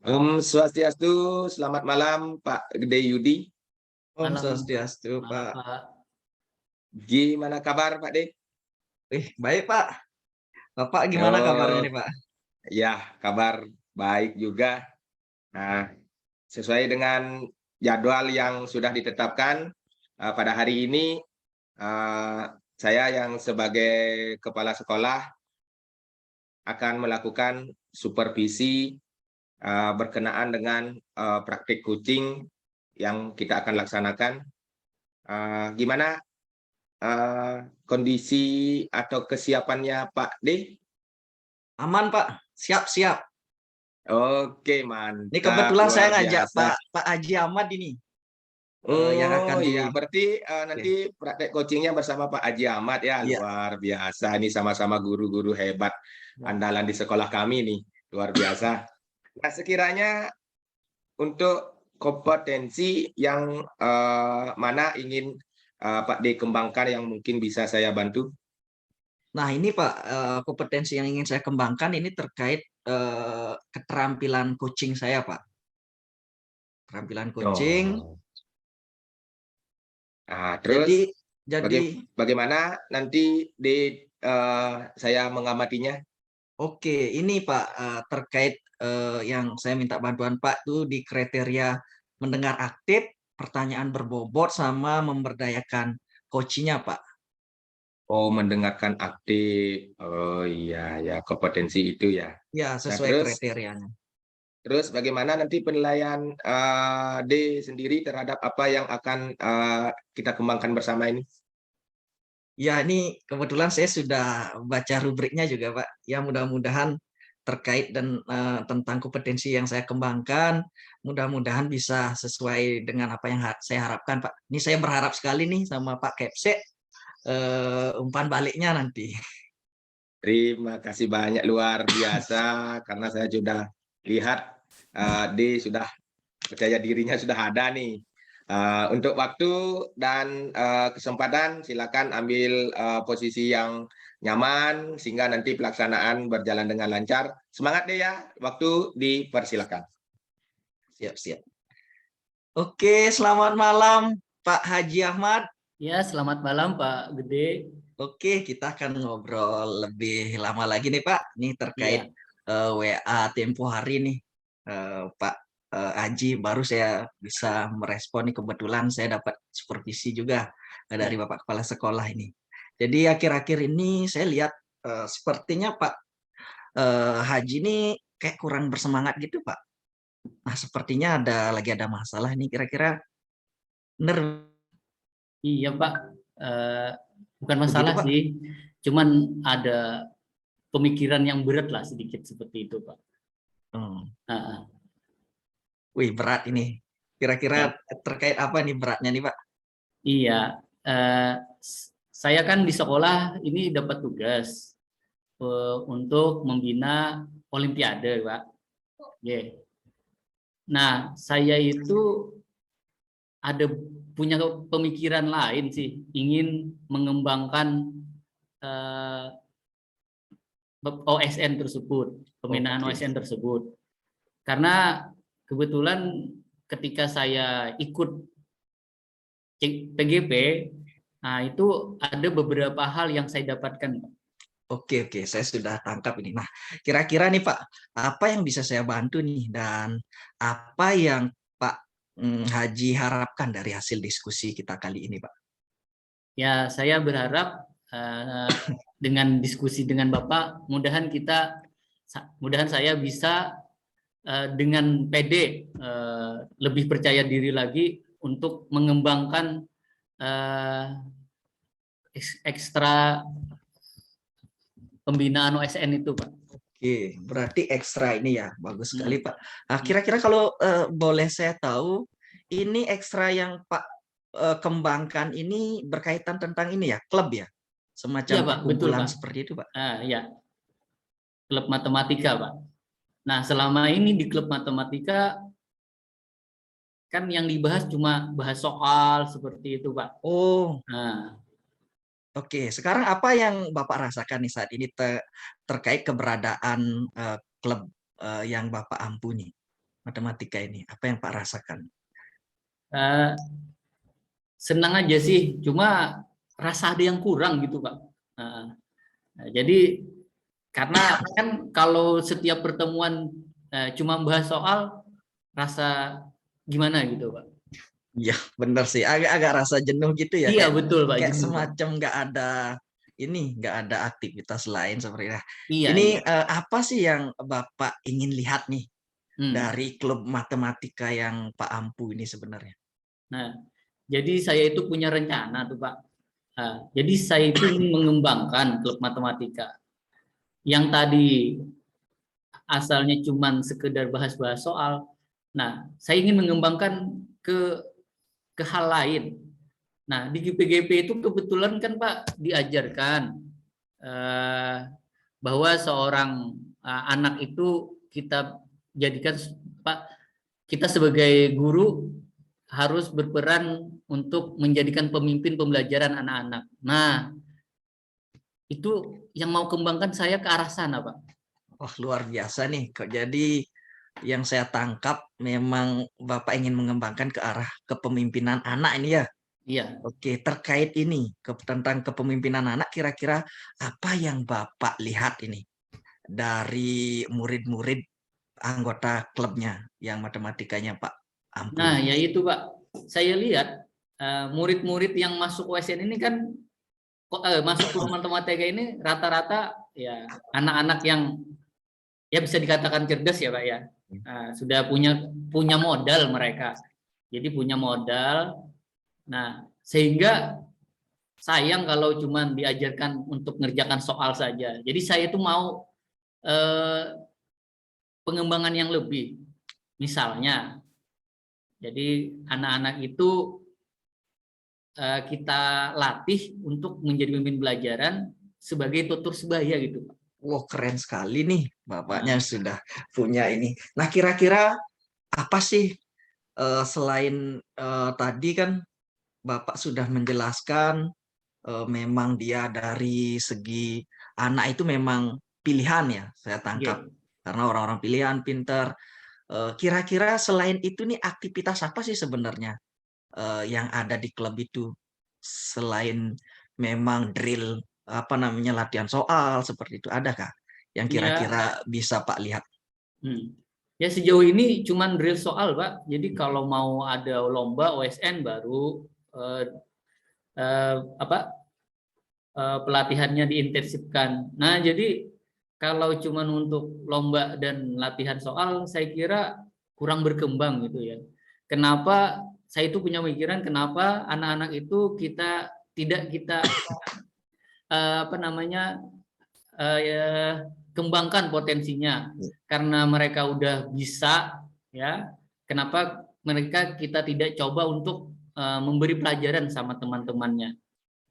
Om Swastiastu, selamat malam Pak Gede Yudi. Om Malam, Swastiastu, malam Pak. Pak. Gimana kabar Pak De? Baik, Pak. Bapak gimana kabarnya Oh, nih, Pak? ya, kabar baik juga. Nah, sesuai dengan jadwal yang sudah ditetapkan pada hari ini, eh, saya yang sebagai kepala sekolah akan melakukan supervisi berkenaan dengan praktik coaching yang kita akan laksanakan. Gimana kondisi atau kesiapannya Pak D? Aman, Pak. Siap-siap. Oke, Ini mantap, kebetulan saya luar ngajak biasa. Pak Haji Ahmad ini yang Oh akan iya, berarti Oke. nanti praktek coachingnya bersama Pak Haji Ahmad ya, Iya. luar biasa. Ini sama-sama guru-guru hebat Ya. andalan di sekolah kami nih, luar biasa. Nah, sekiranya untuk kompetensi yang mana ingin Pak D kembangkan yang mungkin bisa saya bantu? Nah, ini Pak, kompetensi yang ingin saya kembangkan ini terkait keterampilan coaching saya, Pak. Keterampilan coaching. Oh. Nah, terus Jadi bagaimana nanti saya mengamatinya? Oke, ini Pak, terkait yang saya minta bantuan Pak tuh di kriteria mendengar aktif, pertanyaan berbobot, sama memberdayakan coaching-nya, Pak. Oh, mendengarkan aktif. Oh iya, ya kompetensi itu ya. Ya, Nah, sesuai kriterianya. terus bagaimana nanti penilaian D sendiri terhadap apa yang akan kita kembangkan bersama ini? Ya, ini kebetulan saya sudah baca rubriknya juga, Pak. Ya, mudah-mudahan terkait dan tentang kompetensi yang saya kembangkan, mudah-mudahan bisa sesuai dengan apa yang saya harapkan, Pak. Ini saya berharap sekali nih sama Pak Kepse, umpan baliknya nanti. Terima kasih banyak, luar biasa, karena saya sudah lihat D sudah percaya dirinya sudah ada nih. Untuk waktu dan kesempatan, silakan ambil posisi yang nyaman sehingga nanti pelaksanaan berjalan dengan lancar. Semangat deh ya, waktu dipersilakan. Siap-siap. Oke, selamat malam Pak Haji Ahmad. Ya, selamat malam Pak Gede. Oke, kita akan ngobrol lebih lama lagi nih Pak. Ini terkait WA tempo hari nih Pak Haji. Baru saya bisa merespon nih, kebetulan saya dapat supervisi juga dari Bapak Kepala Sekolah ini. Jadi akhir-akhir ini saya lihat sepertinya Pak Haji ini kayak kurang bersemangat gitu Pak. Nah, sepertinya lagi ada masalah nih, kira-kira bener. Iya Pak, bukan Begitu, masalah Pak? sih, cuman ada pemikiran yang berat lah sedikit seperti itu Pak. Nah, Wih, berat ini. Kira-kira terkait apa nih beratnya nih, Pak? iya, saya kan di sekolah ini dapat tugas untuk membina Olimpiade Pak. Yeah. Nah, saya itu ada punya pemikiran lain sih, ingin mengembangkan OSN tersebut, pembinaan OSN tersebut. Karena kebetulan ketika saya ikut PGP, nah itu ada beberapa hal yang saya dapatkan. Oke, saya sudah tangkap ini. Nah, kira-kira nih Pak, apa yang bisa saya bantu nih, dan apa yang Pak Haji harapkan dari hasil diskusi kita kali ini, Pak? Ya, saya berharap dengan diskusi dengan Bapak, mudahan saya bisa dengan PD lebih percaya diri lagi untuk mengembangkan ekstra pembinaan OSN itu, Pak. Oke, berarti ekstra ini ya, bagus sekali Pak. Nah, kira-kira kalau boleh saya tahu, ini ekstra yang Pak kembangkan ini berkaitan tentang ini ya, klub ya? Semacam Ya, Pak, betul, perkumpulan Pak. seperti itu, Pak? Ya, klub matematika, Pak. Nah, selama ini di klub matematika kan yang dibahas cuma bahas soal seperti itu, Pak. Oh. Nah, Oke, sekarang apa yang Bapak rasakan nih saat ini terkait keberadaan klub yang Bapak ampuni? matematika ini? Apa yang Pak rasakan? Eh, senang aja sih, cuma rasa ada yang kurang gitu Pak. Jadi karena kan kalau setiap pertemuan cuma bahas soal, rasa gimana gitu Pak. Iya, benar sih. Agak rasa jenuh gitu ya. Iya betul Pak, Kayak jenuh Pak. semacam nggak ada aktivitas lain seperti itu. Iya, Ini iya. apa sih yang Bapak ingin lihat nih Hmm. dari klub matematika yang Pak Ampu ini sebenarnya? Nah, jadi saya itu punya rencana tuh Pak. Jadi saya itu ingin mengembangkan klub matematika yang tadi asalnya cuman sekedar bahas-bahas soal. Nah, saya ingin mengembangkan ke hal lain. Nah, di GPGP itu kebetulan kan Pak diajarkan bahwa seorang anak itu kita jadikan Pak, kita sebagai guru harus berperan untuk menjadikan pemimpin pembelajaran anak-anak. Nah, itu yang mau kembangkan saya ke arah sana, Pak. Oh, luar biasa nih. Jadi yang saya tangkap memang Bapak ingin mengembangkan ke arah kepemimpinan anak ini ya. Iya. Oke, terkait ini tentang kepemimpinan anak, kira-kira apa yang Bapak lihat ini dari murid-murid anggota klubnya yang matematikanya Pak Ampu Nah, ini? ya itu Pak. Saya lihat murid-murid yang masuk USN ini kan masuk klub matematika ini rata-rata ya anak-anak yang ya bisa dikatakan cerdas ya Pak ya. Sudah punya modal mereka. Jadi punya modal. Nah, sehingga sayang kalau cuma diajarkan untuk mengerjakan soal saja. Jadi saya itu mau pengembangan yang lebih. Misalnya, jadi anak-anak itu kita latih untuk menjadi pemimpin pelajaran sebagai tutur sebaya gitu Pak. Wah, keren sekali nih Bapaknya Nah, sudah punya ini. Nah, kira-kira apa sih selain tadi kan Bapak sudah menjelaskan memang dia dari segi anak itu memang pilihan ya, saya tangkap. iya. Karena orang-orang pilihan, pinter. Kira-kira selain itu nih aktivitas apa sih sebenarnya yang ada di klub itu? Selain memang drill, apa namanya, latihan soal seperti itu, adakah yang Ya, kira-kira bisa Pak lihat? ya sejauh ini cuman drill soal Pak. Jadi kalau mau ada lomba OSN baru eh, apa pelatihannya diintensifkan. Nah, jadi kalau cuman untuk lomba dan latihan soal, saya kira kurang berkembang gitu ya. Kenapa saya itu punya pikiran kenapa anak-anak itu tidak kita apa namanya ya, kembangkan potensinya karena mereka udah bisa ya. Kenapa mereka kita tidak coba untuk memberi pelajaran sama teman-temannya.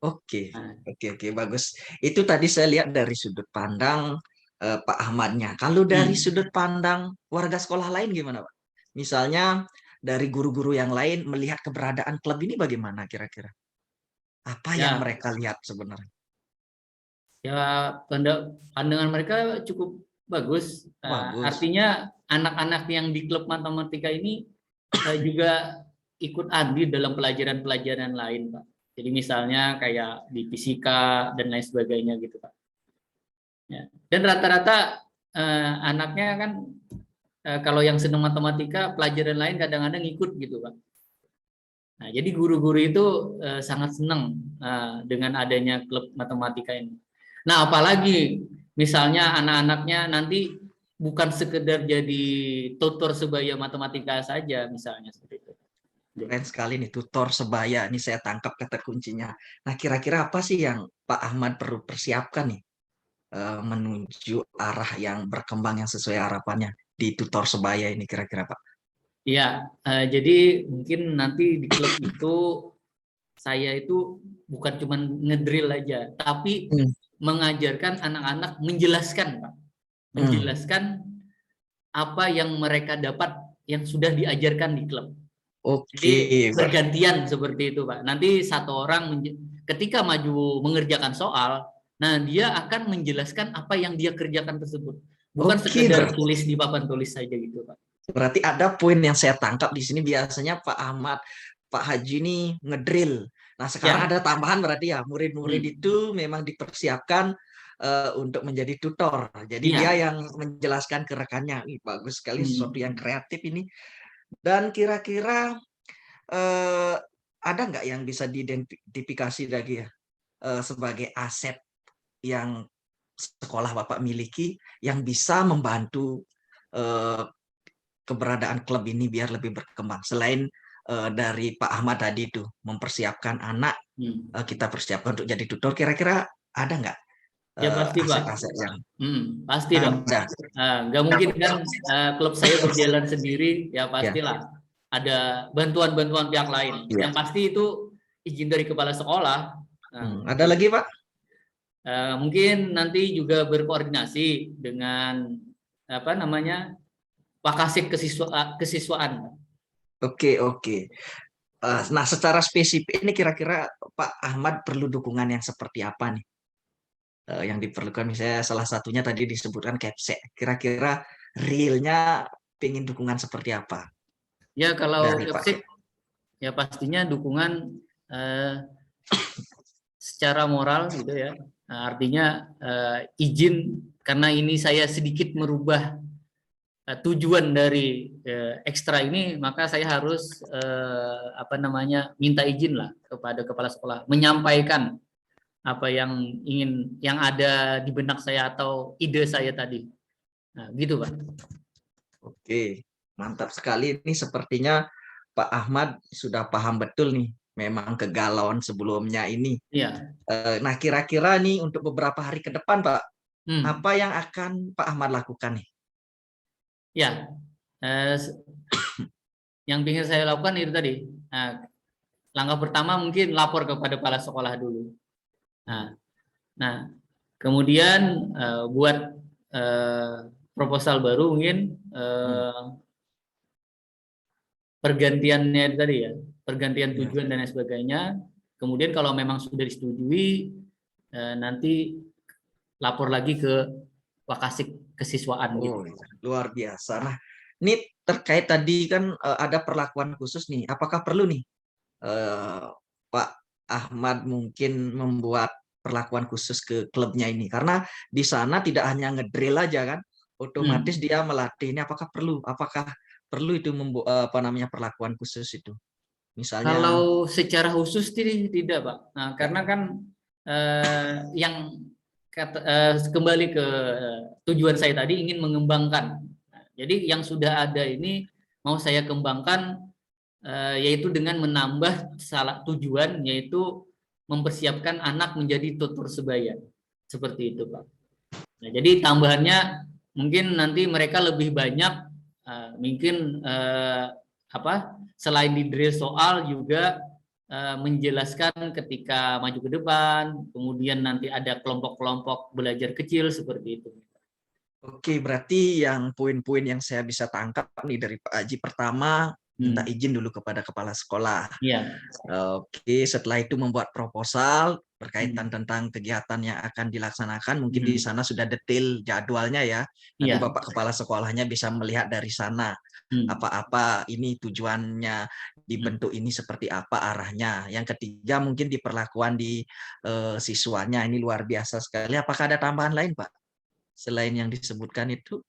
Oke, Nah, oke, bagus. Itu tadi saya lihat dari sudut pandang Pak Ahmadnya. Kalau dari hmm, sudut pandang warga sekolah lain gimana, Pak? Misalnya dari guru-guru yang lain melihat keberadaan klub ini bagaimana kira-kira? Apa yang ya mereka lihat sebenarnya? ya pandangan mereka cukup bagus. Bagus. Artinya anak-anak yang di klub matematika ini juga ikut andil dalam pelajaran-pelajaran lain, Pak. Jadi misalnya kayak di fisika dan lain sebagainya gitu, Pak. Ya. Dan rata-rata anaknya kan kalau yang senang matematika, pelajaran lain kadang-kadang ikut gitu, Pak. Nah, jadi guru-guru itu sangat senang dengan adanya klub matematika ini. Nah, apalagi misalnya anak-anaknya nanti bukan sekedar jadi tutor sebaya matematika saja, misalnya seperti itu. Keren sekali nih, tutor sebaya. Ini saya tangkap kata kuncinya. Nah, kira-kira apa sih yang Pak Ahmad perlu persiapkan nih menuju arah yang berkembang yang sesuai harapannya di tutor sebaya ini kira-kira, Pak? Ya, jadi mungkin nanti di klub itu saya itu bukan cuma ngedrill aja, tapi Hmm. mengajarkan anak-anak menjelaskan, Pak. Hmm. Menjelaskan apa yang mereka dapat yang sudah diajarkan di klub. Oke, Jadi bergantian seperti itu, Pak. Nanti satu orang ketika maju mengerjakan soal, nah dia akan menjelaskan apa yang dia kerjakan tersebut. Bukan oke, sekedar tulis di papan tulis saja gitu, Pak. Berarti ada poin yang saya tangkap di sini, biasanya Pak Ahmad, Pak Haji ini ngedrill. Nah, sekarang Ya. ada tambahan berarti ya, murid-murid itu memang dipersiapkan untuk menjadi tutor. Jadi dia Iya. yang menjelaskan ke rekannya. Ih, bagus sekali, sesuatu yang Hmm. kreatif ini. Dan kira-kira eh, ada nggak yang bisa diidentifikasi lagi ya sebagai aset yang sekolah Bapak miliki yang bisa membantu eh, keberadaan klub ini biar lebih berkembang. Selain dari Pak Ahmad tadi itu mempersiapkan anak, Hmm. kita persiapkan untuk jadi tutor, kira-kira ada nggak Ya pasti Pak. aset-aset yang Pasti dong. ada? Nggak mungkin kan klub saya berjalan sendiri, ya Ya, pastilah ada bantuan-bantuan pihak lain. iya. Yang pasti itu izin dari kepala sekolah. Nah, Ada lagi Pak? mungkin nanti juga berkoordinasi dengan apa namanya Wakasik kesiswaan. Oke, oke. Nah, secara spesifik ini kira-kira Pak Ahmad perlu dukungan yang seperti apa nih? Yang diperlukan misalnya salah satunya tadi disebutkan capsek. Kira-kira realnya pengen dukungan seperti apa Ya kalau dari Pak? Kepsek ya pastinya dukungan secara moral gitu ya. Nah, artinya izin karena ini saya sedikit merubah tujuan dari ekstra ini, maka saya harus apa namanya minta izin lah kepada kepala sekolah menyampaikan apa yang ada di benak saya atau ide saya tadi. Nah, gitu Pak. Oke, mantap sekali. Ini sepertinya Pak Ahmad sudah paham betul nih, memang kegalauan sebelumnya ini. Iya. Nah, kira-kira nih untuk beberapa hari ke depan, Pak, Hmm. apa yang akan Pak Ahmad lakukan nih? Ya. Eh, yang ingin saya lakukan itu tadi. Nah, langkah pertama mungkin lapor kepada kepala sekolah dulu. Nah, kemudian buat proposal baru mungkin Hmm, pergantiannya itu tadi ya, pergantian ya. tujuan dan lain sebagainya. Kemudian kalau memang sudah disetujui, nanti lapor lagi ke Wakasik kesiswaan gitu. Oh, iya. Luar biasa. Nah, ini terkait tadi kan ada perlakuan khusus nih. Apakah perlu nih Pak Ahmad mungkin membuat perlakuan khusus ke klubnya ini? Karena di sana tidak hanya ngedrill aja kan, otomatis Hmm. dia melatih. Ini apakah perlu itu apa namanya perlakuan khusus itu? Misalnya, Kalau secara khusus tidak, Pak. Nah, karena kan yang kembali ke tujuan saya tadi ingin mengembangkan. Nah, jadi yang sudah ada ini mau saya kembangkan yaitu dengan menambah salah tujuan yaitu mempersiapkan anak menjadi tutor sebaya. Seperti itu, Pak. Nah, jadi tambahannya mungkin nanti mereka lebih banyak mungkin apa selain di drill soal juga menjelaskan ketika maju ke depan, kemudian nanti ada kelompok-kelompok belajar kecil seperti itu. oke, berarti yang poin-poin yang saya bisa tangkap nih dari Pak Haji, pertama minta izin dulu kepada kepala sekolah. Iya. Oke, setelah itu membuat proposal berkaitan tentang kegiatan yang akan dilaksanakan. Mungkin di sana sudah detail jadwalnya ya. Nanti Iya. Bapak Kepala Sekolahnya bisa melihat dari sana apa-apa ini tujuannya dibentuk ini seperti apa arahnya. Yang ketiga mungkin di perlakuan di siswanya ini luar biasa sekali. Apakah ada tambahan lain, Pak? Selain yang disebutkan itu?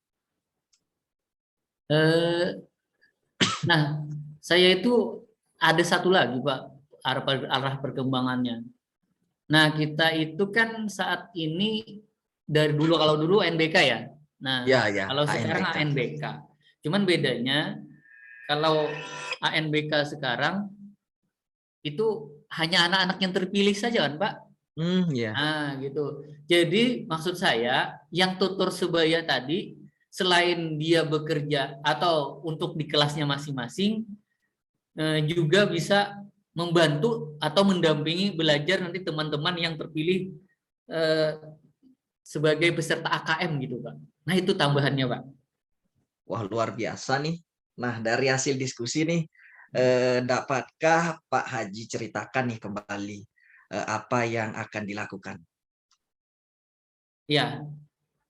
Eh, nah, saya itu ada satu lagi, Pak, arah perkembangannya. Nah, kita itu kan saat ini dari dulu kalau dulu NBK ya. Nah, Ya, ya, kalau sekarang ANBK. ANBK. Cuman bedanya kalau ANBK sekarang itu hanya anak-anak yang terpilih saja kan, Pak? Ya. Nah, gitu. Jadi maksud saya yang tutor sebaya tadi selain dia bekerja atau untuk di kelasnya masing-masing juga bisa membantu atau mendampingi belajar nanti teman-teman yang terpilih eh, sebagai peserta AKM gitu Pak. Nah itu tambahannya Pak. Wah, luar biasa nih. Nah, dari hasil diskusi nih, dapatkah Pak Haji ceritakan nih kembali apa yang akan dilakukan? Ya,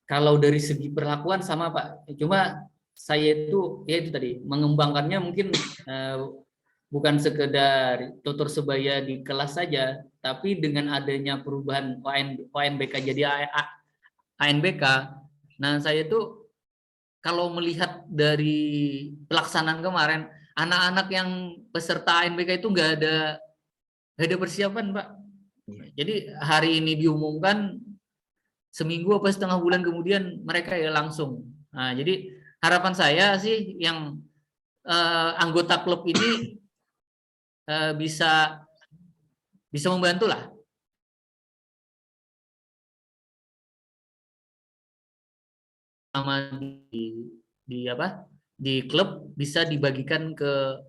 kalau dari segi perlakuan sama Pak. Cuma saya itu ya itu tadi mengembangkannya mungkin bukan sekedar tutur sebaya di kelas saja, tapi dengan adanya perubahan ONBK jadi ANBK. Nah, saya itu kalau melihat dari pelaksanaan kemarin, anak-anak yang peserta ANBK itu nggak ada persiapan, Pak. Jadi hari ini diumumkan, seminggu apa setengah bulan kemudian mereka ya langsung. Nah, jadi harapan saya sih yang anggota klub ini bisa membantu lah. Sama di klub bisa dibagikan ke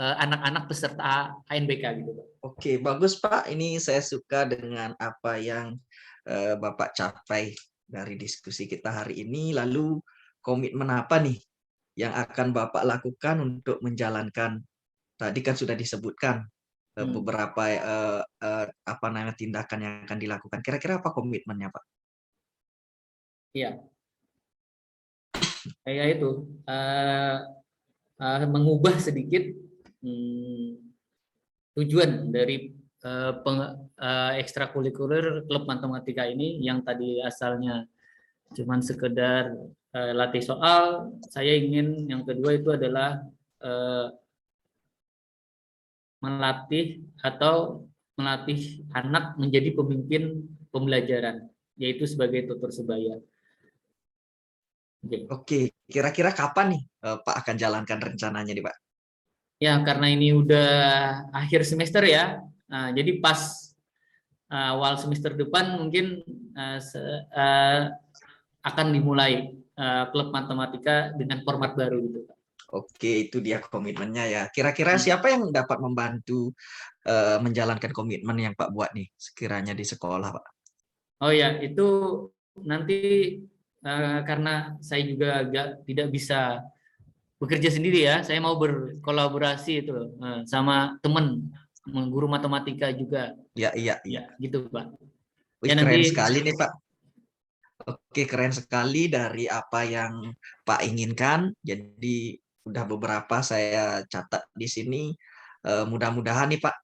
anak-anak peserta ANBK gitu, Pak. Oke, bagus Pak. Ini saya suka dengan apa yang Bapak capai dari diskusi kita hari ini. Lalu komitmen apa nih yang akan Bapak lakukan untuk menjalankan? Tadi kan sudah disebutkan beberapa apa namanya tindakan yang akan dilakukan. Kira-kira apa komitmennya, Pak? Iya. Kayak itu mengubah sedikit tujuan dari ekstrakurikuler klub matematika ini yang tadi asalnya cuman sekedar latih soal. Saya ingin yang kedua itu adalah melatih anak menjadi pemimpin pembelajaran, yaitu sebagai tutor sebaya. Oke, kira-kira kapan nih Pak akan jalankan rencananya nih Pak? Ya, karena ini udah akhir semester ya, jadi pas awal semester depan mungkin akan dimulai klub matematika dengan format baru gitu, Pak. Oke, itu dia komitmennya ya. Kira-kira siapa yang dapat membantu menjalankan komitmen yang Pak buat nih sekiranya di sekolah, Pak? Oh ya, itu nanti karena saya juga tidak bisa bekerja sendiri ya, saya mau berkolaborasi itu sama teman guru matematika juga. Ya, iya. Gitu, Pak. Wih, Ya, keren nanti sekali nih, Pak. Oke, keren sekali dari apa yang Pak inginkan. Jadi udah beberapa saya catat di sini. Mudah-mudahan nih Pak,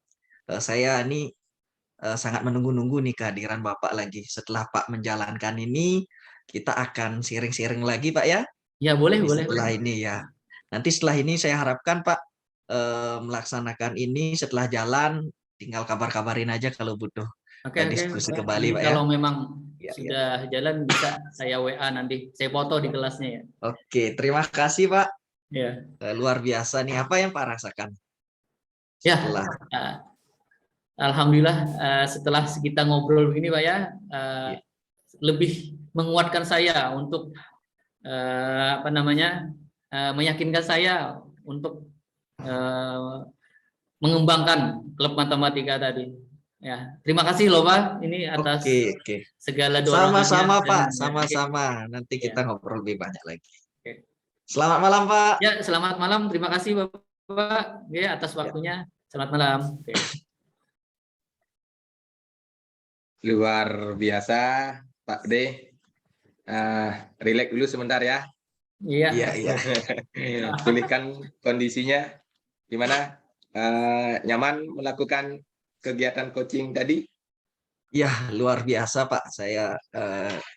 saya ini sangat menunggu-nunggu nih kehadiran Bapak lagi. Setelah Pak menjalankan ini, kita akan sharing-sharing lagi Pak ya. Ya, boleh. Setelah ini ya. Nanti setelah ini saya harapkan Pak melaksanakan ini setelah jalan, tinggal kabar-kabarin aja kalau butuh Oke, diskusi Pak. kembali Pak ya. Kalau memang Ya. sudah jalan bisa saya WA nanti. Saya foto di kelasnya ya. Oke, terima kasih Pak. Ya. Luar biasa nih apa yang Pak rasakan Ya. setelah Alhamdulillah setelah kita ngobrol begini Pak ya, lebih menguatkan saya untuk meyakinkan saya untuk mengembangkan klub matematika tadi. Ya, terima kasih loh Pak ini atas segala dorongannya. Sama-sama Pak, sama-sama. Nanti kita ngobrol lebih banyak lagi. Selamat malam Pak. Ya, selamat malam. Terima kasih Bapak ya atas waktunya. Selamat malam. Luar biasa Pak D. Relax dulu sebentar ya. Iya. Pulihkan kondisinya. Gimana? Nyaman melakukan kegiatan coaching tadi? Ya, luar biasa Pak. Saya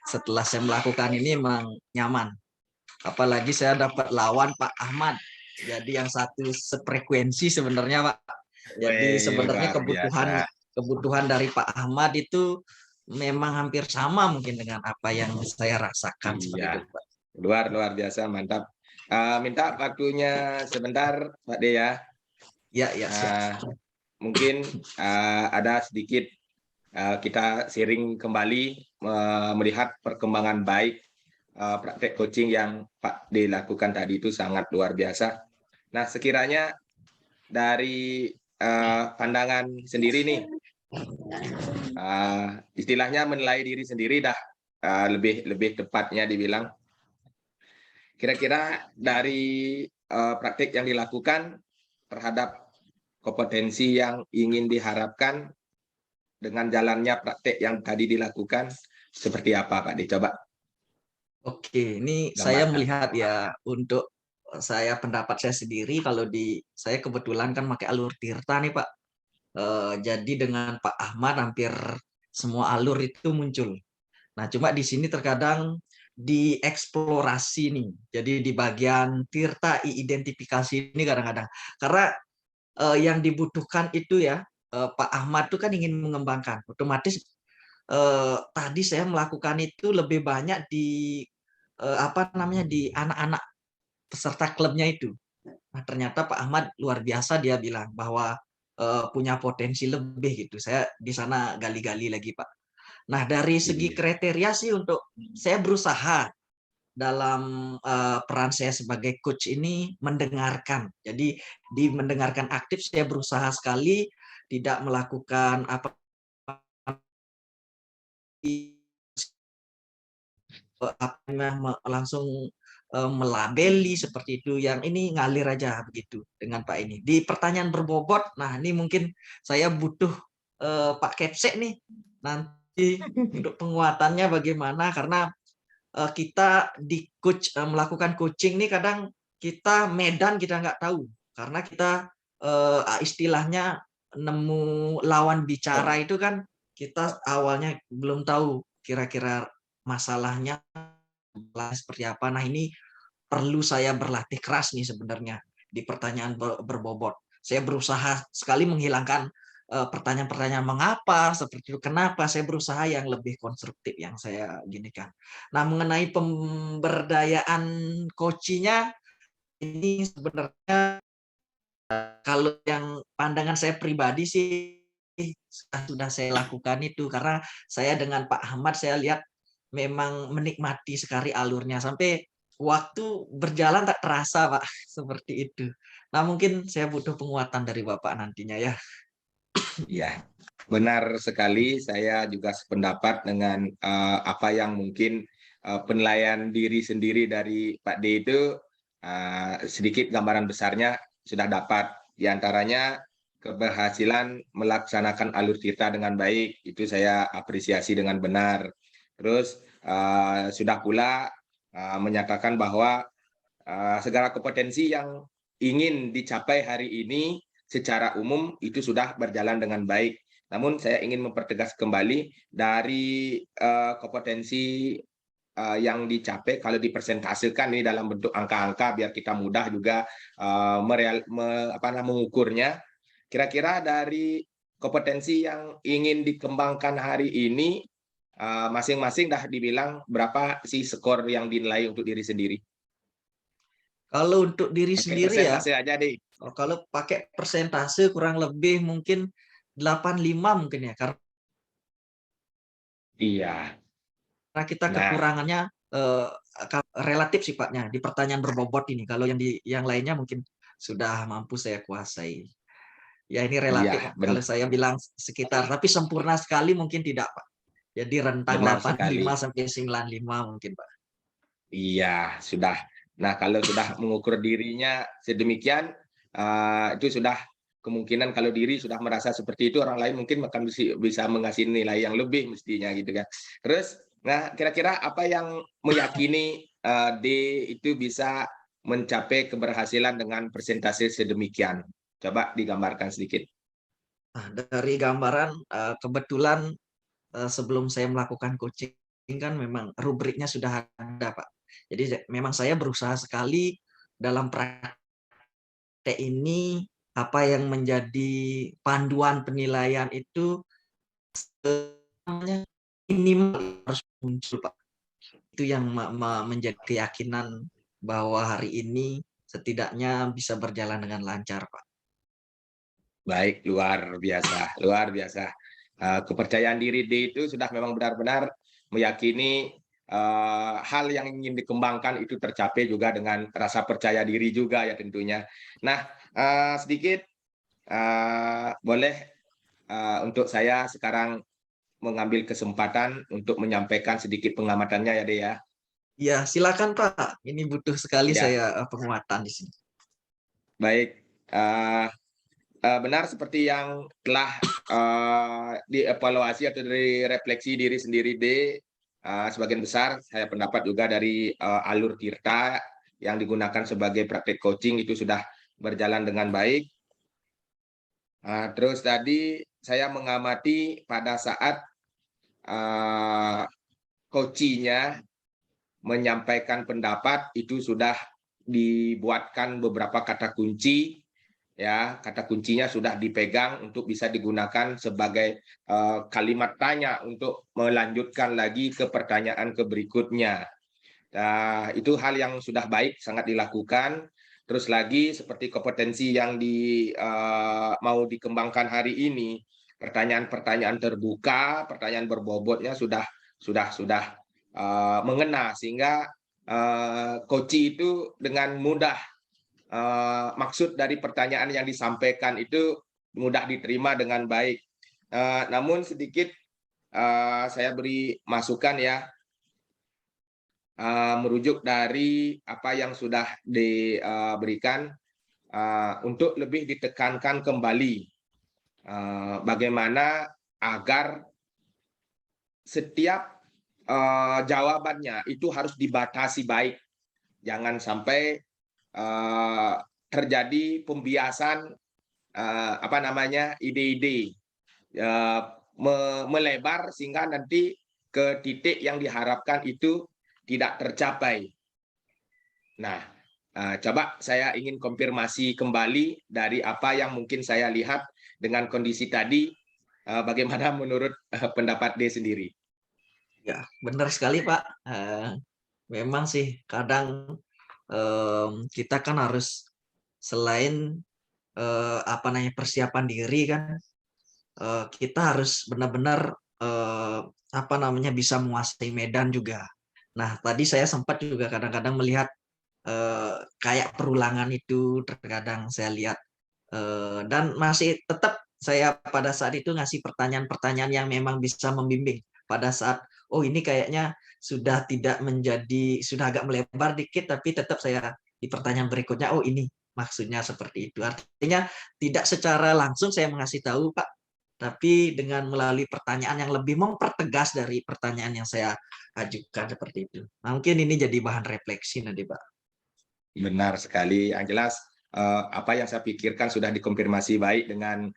setelah saya melakukan ini memang nyaman. Apalagi saya dapat lawan Pak Ahmad. Jadi yang satu sefrekuensi sebenarnya Pak. Jadi sebenarnya kebutuhan dari Pak Ahmad itu memang hampir sama mungkin dengan apa yang saya rasakan seperti itu Pak. Luar biasa, mantap. Minta waktunya sebentar Pak D ya. Ya. Mungkin ada sedikit kita sharing kembali melihat perkembangan baik praktek coaching yang Pak D lakukan tadi itu sangat luar biasa. Nah, sekiranya dari pandangan sendiri nih, istilahnya menilai diri sendiri dah lebih tepatnya dibilang. Kira-kira dari praktek yang dilakukan terhadap kompetensi yang ingin diharapkan dengan jalannya praktek yang tadi dilakukan seperti apa Pak D? Coba. Oke, ini saya Gambarkan. melihat ya untuk saya pendapat saya sendiri kalau di saya kebetulan kan pakai alur Tirta nih Pak. Jadi dengan Pak Ahmad hampir semua alur itu muncul. Nah, cuma di sini terkadang dieksplorasi nih. Jadi di bagian Tirta identifikasi ini kadang-kadang. Karena yang dibutuhkan itu ya Pak Ahmad itu kan ingin mengembangkan. Otomatis tadi saya melakukan itu lebih banyak di apa namanya di anak-anak peserta klubnya itu. Nah, ternyata Pak Ahmad luar biasa dia bilang bahwa punya potensi lebih gitu. Saya di sana gali-gali lagi, Pak. Nah, dari segi Iya. kriteria sih untuk saya berusaha dalam peran saya sebagai coach ini mendengarkan. Jadi di mendengarkan aktif saya berusaha sekali tidak melakukan apa apa langsung melabeli seperti itu, yang ini ngalir aja begitu dengan Pak ini. Di pertanyaan berbobot, nah ini mungkin saya butuh Pak Kepsek nih nanti untuk penguatannya bagaimana, karena kita di coach melakukan coaching nih kadang kita medan kita nggak tahu, karena kita istilahnya nemu lawan bicara itu kan kita awalnya belum tahu kira-kira masalahnya seperti apa. Nah, ini perlu saya berlatih keras nih sebenarnya di pertanyaan berbobot. Saya berusaha sekali menghilangkan pertanyaan-pertanyaan mengapa, seperti itu, kenapa, saya berusaha yang lebih konstruktif yang saya ginikan. Nah, mengenai pemberdayaan coaching-nya, ini sebenarnya kalau yang pandangan saya pribadi sih sudah saya lakukan itu, karena saya dengan Pak Ahmad saya lihat memang menikmati sekali alurnya sampai waktu berjalan tak terasa Pak seperti itu. Nah, mungkin saya butuh penguatan dari Bapak nantinya ya. Iya, benar sekali. Saya juga sependapat dengan apa yang mungkin penilaian diri sendiri dari Pak D itu sedikit gambaran besarnya sudah dapat. Di antaranya keberhasilan melaksanakan alur kita dengan baik, itu saya apresiasi dengan benar. Terus sudah pula menyatakan bahwa segala kompetensi yang ingin dicapai hari ini secara umum itu sudah berjalan dengan baik. Namun saya ingin mempertegas kembali dari kompetensi yang dicapai kalau dipresentasikan ini dalam bentuk angka-angka biar kita mudah juga mengukurnya. Kira-kira dari kompetensi yang ingin dikembangkan hari ini masing-masing dah dibilang berapa sih skor yang dinilai untuk diri sendiri? Kalau untuk diri Pakai sendiri ya, persentase aja deh. kalau pakai persentase kurang lebih mungkin 85 mungkin ya, karena Iya. kita Nah, kekurangannya relatif sifatnya di pertanyaan berbobot ini. Kalau yang lainnya mungkin sudah mampu saya kuasai. Ya ini iya, relatif. Kalau saya bilang sekitar, tapi sempurna sekali mungkin tidak, Pak. Jadi rentang benar sekali. 85 sampai 95 mungkin, Pak. Iya, sudah. Nah, kalau sudah mengukur dirinya sedemikian, itu sudah kemungkinan kalau diri sudah merasa seperti itu, orang lain mungkin akan bisa mengasih nilai yang lebih mestinya gitu kan. Terus, nah kira-kira apa yang meyakini D itu bisa mencapai keberhasilan dengan presentasi sedemikian? Coba digambarkan sedikit. Nah, dari gambaran kebetulan sebelum saya melakukan coaching kan memang rubriknya sudah ada, Pak. Jadi memang saya berusaha sekali dalam praktek ini apa yang menjadi panduan penilaian itu minimal harus muncul, Pak. Itu yang menjadi keyakinan bahwa hari ini setidaknya bisa berjalan dengan lancar, Pak. Baik, luar biasa, luar biasa. Kepercayaan diri D itu sudah memang benar-benar meyakini hal yang ingin dikembangkan itu tercapai juga dengan rasa percaya diri juga ya tentunya. Nah, sedikit boleh untuk saya sekarang mengambil kesempatan untuk menyampaikan sedikit pengamatannya ya, De ya. Ya, silakan Pak. Ini butuh sekali Ya, saya penguatan di sini. baik. Benar seperti yang telah dievaluasi atau dari refleksi diri sendiri D, sebagian besar saya pendapat juga dari alur Tirta yang digunakan sebagai praktik coaching itu sudah berjalan dengan baik. Terus tadi saya mengamati pada saat coachingnya menyampaikan pendapat itu sudah dibuatkan beberapa kata kunci, ya kata kuncinya sudah dipegang untuk bisa digunakan sebagai kalimat tanya untuk melanjutkan lagi ke pertanyaan ke berikutnya. Nah, itu hal yang sudah baik, sangat dilakukan. Terus lagi seperti kompetensi yang mau dikembangkan hari ini, pertanyaan-pertanyaan terbuka, pertanyaan berbobotnya sudah mengena sehingga coach itu dengan mudah maksud dari pertanyaan yang disampaikan itu mudah diterima dengan baik. Namun sedikit saya beri masukan ya, merujuk dari apa yang sudah diberikan untuk lebih ditekankan kembali bagaimana agar setiap jawabannya itu harus dibatasi baik, jangan sampai terjadi pembiasan ide-ide melebar sehingga nanti ke titik yang diharapkan itu tidak tercapai. Nah, coba saya ingin konfirmasi kembali dari apa yang mungkin saya lihat dengan kondisi tadi, bagaimana menurut pendapat D sendiri? Ya, benar sekali Pak. Memang sih kadang kita kan harus selain persiapan diri kan, kita harus benar-benar bisa menguasai medan juga. Nah, tadi saya sempat juga kadang-kadang melihat kayak perulangan itu terkadang saya lihat dan masih tetap saya pada saat itu ngasih pertanyaan-pertanyaan yang memang bisa membimbing pada saat ini kayaknya sudah agak melebar dikit, tapi tetap saya di pertanyaan berikutnya ini maksudnya seperti itu. Artinya tidak secara langsung saya mengasih tahu Pak, tapi dengan melalui pertanyaan yang lebih mempertegas dari pertanyaan yang saya ajukan seperti itu. Nah, mungkin ini jadi bahan refleksi nanti Pak. Benar sekali, yang jelas apa yang saya pikirkan sudah dikonfirmasi baik dengan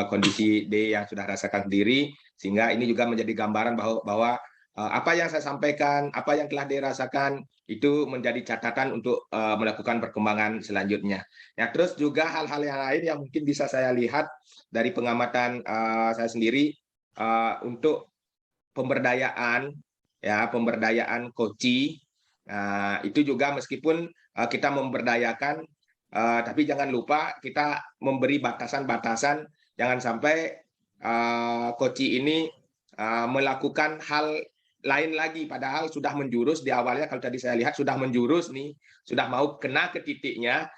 kondisi D yang sudah rasakan sendiri, sehingga ini juga menjadi gambaran bahwa apa yang saya sampaikan, apa yang telah dirasakan itu menjadi catatan untuk melakukan perkembangan selanjutnya. Ya, terus juga hal-hal yang lain yang mungkin bisa saya lihat dari pengamatan saya sendiri untuk pemberdayaan, ya pemberdayaan coaching. Itu juga meskipun kita memberdayakan, tapi jangan lupa kita memberi batasan-batasan, jangan sampai coaching ini melakukan hal lain lagi, padahal sudah menjurus di awalnya. Kalau tadi saya lihat sudah menjurus nih, sudah mau kena ke titiknya,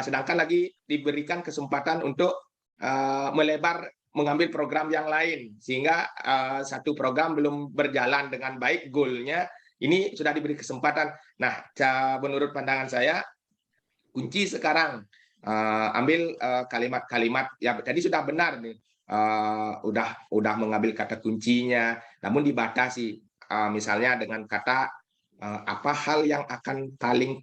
sedangkan lagi diberikan kesempatan untuk melebar mengambil program yang lain, sehingga satu program belum berjalan dengan baik goalnya, ini sudah diberi kesempatan. Nah, menurut pandangan saya, kunci sekarang ambil kalimat-kalimat ya tadi sudah benar nih, udah mengambil kata kuncinya, namun dibatasi, misalnya dengan kata apa hal yang akan paling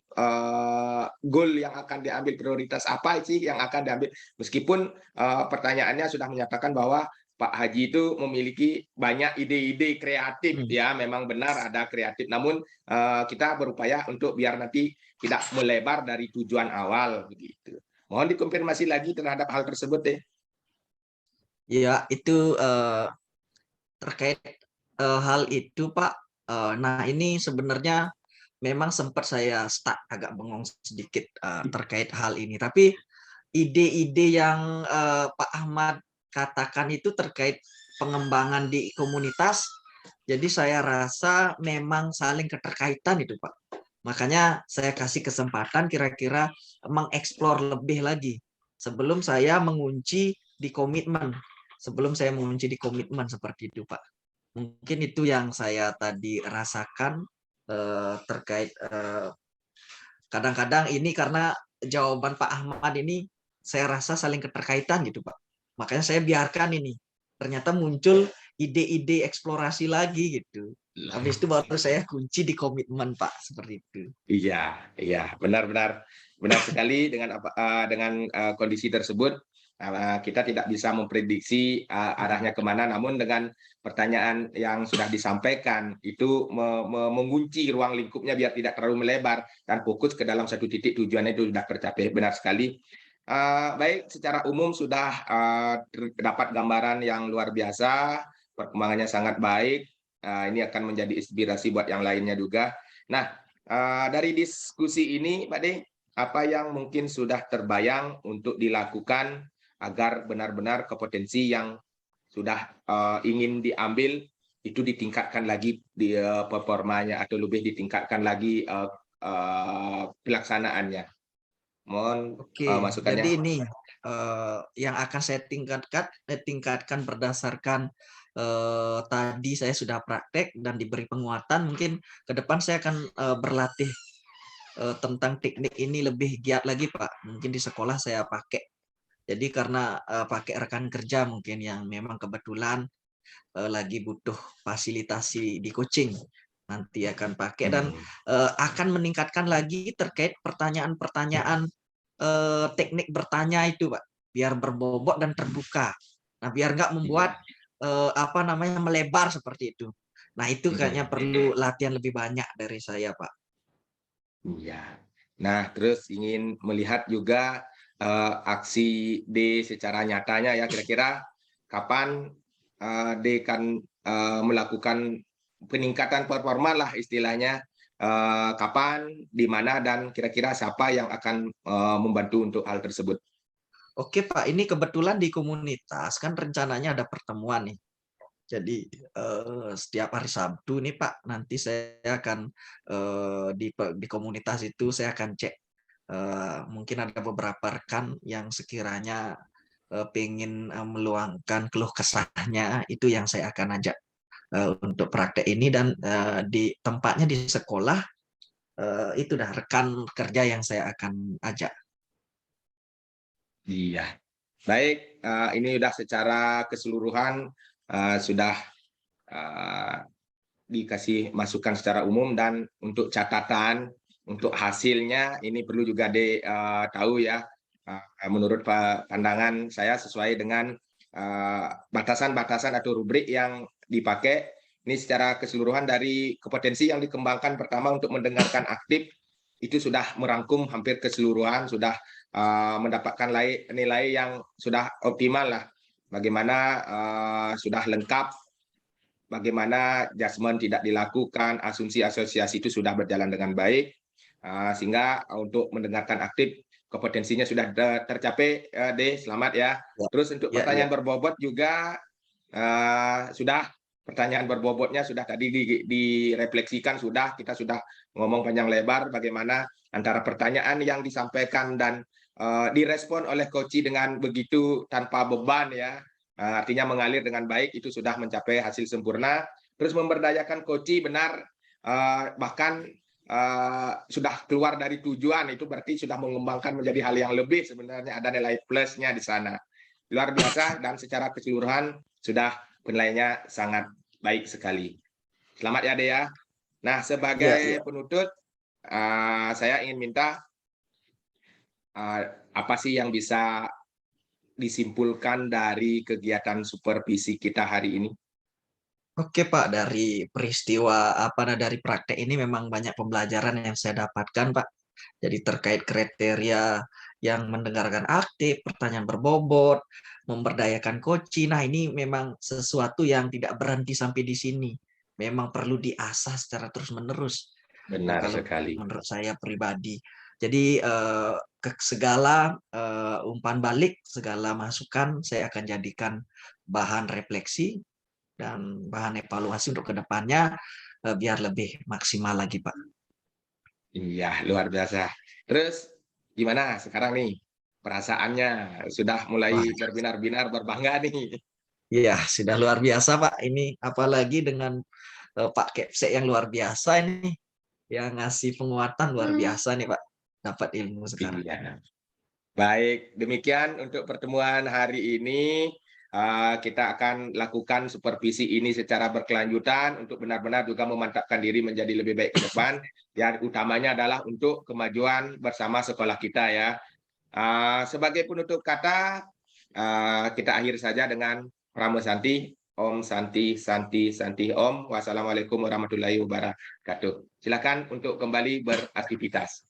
goal yang akan diambil, prioritas apa sih yang akan diambil, meskipun pertanyaannya sudah menyatakan bahwa Pak Haji itu memiliki banyak ide-ide kreatif, ya memang benar ada kreatif, namun kita berupaya untuk biar nanti tidak melebar dari tujuan awal begitu. Mohon dikonfirmasi lagi terhadap hal tersebut deh. Ya, itu terkait hal itu Pak. Nah, ini sebenarnya memang sempat saya stuck, agak bengong sedikit terkait hal ini. Tapi ide-ide yang Pak Ahmad katakan itu terkait pengembangan di komunitas, jadi saya rasa memang saling keterkaitan itu Pak. Makanya saya kasih kesempatan kira-kira mengeksplor lebih lagi sebelum saya mengunci di komitmen. Sebelum saya mengunci di komitmen seperti itu Pak. Mungkin itu yang saya tadi rasakan terkait kadang-kadang ini karena jawaban Pak Ahmad ini saya rasa saling keterkaitan gitu Pak. Makanya saya biarkan ini. Ternyata muncul ide-ide eksplorasi lagi gitu. Habis itu baru saya kunci di komitmen Pak, seperti itu. Iya, iya, benar-benar benar sekali dengan kondisi tersebut kita tidak bisa memprediksi arahnya kemana, namun dengan pertanyaan yang sudah disampaikan itu mengunci ruang lingkupnya biar tidak terlalu melebar dan fokus ke dalam satu titik tujuannya itu sudah tercapai. Benar sekali. Baik, secara umum sudah dapat gambaran yang luar biasa, perkembangannya sangat baik. Ini akan menjadi inspirasi buat yang lainnya juga. Nah, dari diskusi ini, Pak De, apa yang mungkin sudah terbayang untuk dilakukan agar benar-benar kompetensi yang sudah ingin diambil itu ditingkatkan lagi di performanya atau lebih ditingkatkan lagi pelaksanaannya. Mohon Oke, masukannya. jadi ini yang akan saya tingkatkan berdasarkan tadi saya sudah praktek dan diberi penguatan. Mungkin ke depan saya akan berlatih tentang teknik ini lebih giat lagi, Pak. Mungkin di sekolah saya pakai. Jadi karena pakai rekan kerja mungkin yang memang kebetulan lagi butuh fasilitasi di coaching, nanti akan pakai dan akan meningkatkan lagi terkait pertanyaan-pertanyaan teknik bertanya itu, Pak, biar berbobot dan terbuka. Nah, biar nggak membuat melebar seperti itu. Nah, itu kayaknya perlu latihan lebih banyak dari saya, Pak. Iya. Nah, terus ingin melihat juga aksi D secara nyatanya ya, kira-kira kapan D kan melakukan peningkatan performa lah istilahnya, kapan, di mana, dan kira-kira siapa yang akan membantu untuk hal tersebut. Oke, Pak, ini kebetulan di komunitas kan rencananya ada pertemuan nih. Jadi setiap hari Sabtu nih Pak, nanti saya akan di komunitas itu saya akan cek mungkin ada beberapa rekan yang sekiranya pengen meluangkan keluh kesahnya, itu yang saya akan ajak untuk praktek ini dan di tempatnya di sekolah itu dah rekan kerja yang saya akan ajak. Iya. Baik, ini sudah secara keseluruhan sudah dikasih masukan secara umum, dan untuk catatan untuk hasilnya ini perlu juga tahu ya, menurut pandangan saya sesuai dengan batasan-batasan atau rubrik yang dipakai. Ini secara keseluruhan dari kompetensi yang dikembangkan, pertama untuk mendengarkan aktif itu sudah merangkum hampir keseluruhan, sudah mendapatkan nilai yang sudah optimal lah. Bagaimana sudah lengkap, bagaimana judgement tidak dilakukan, asumsi asosiasi itu sudah berjalan dengan baik, sehingga untuk mendengarkan aktif kompetensinya sudah tercapai. Selamat ya. Terus untuk pertanyaan berbobot juga sudah, pertanyaan berbobotnya sudah tadi direfleksikan, kita sudah ngomong panjang lebar bagaimana antara pertanyaan yang disampaikan dan direspon oleh coach dengan begitu tanpa beban ya. Artinya mengalir dengan baik, itu sudah mencapai hasil sempurna. Terus memberdayakan coach benar, bahkan sudah keluar dari tujuan, itu berarti sudah mengembangkan menjadi hal yang lebih, sebenarnya ada nilai plusnya di sana. Luar biasa, dan secara keseluruhan sudah penilaiannya sangat baik sekali. Selamat ya Dea. Nah, sebagai penutup, saya ingin minta apa sih yang bisa disimpulkan dari kegiatan supervisi kita hari ini? Oke Pak, dari peristiwa dari praktek ini memang banyak pembelajaran yang saya dapatkan Pak. Jadi terkait kriteria yang mendengarkan aktif, pertanyaan berbobot, memberdayakan coach. Nah ini memang sesuatu yang tidak berhenti sampai di sini. Memang perlu diasah secara terus-menerus. Benar Kalau sekali. menurut saya pribadi. Jadi segala umpan balik, segala masukan saya akan jadikan bahan refleksi dan bahan evaluasi untuk kedepannya biar lebih maksimal lagi, Pak. Iya, luar biasa. Terus gimana sekarang nih perasaannya? Sudah mulai Wah, berbinar-binar, berbangga nih. iya sudah luar biasa, Pak. Ini apalagi dengan Pak Kepsek yang luar biasa ini, yang ngasih penguatan luar biasa nih, Pak. Dapat ilmu sekarang. Iya. Baik, demikian untuk pertemuan hari ini. kita akan lakukan supervisi ini secara berkelanjutan untuk benar-benar juga memantapkan diri menjadi lebih baik ke depan. Yang utamanya adalah untuk kemajuan bersama sekolah kita ya. Sebagai penutup kata, kita akhiri saja dengan Pramo Santi. Om Santi Santi Santi Om. Wassalamualaikum warahmatullahi wabarakatuh. Silakan untuk kembali beraktivitas.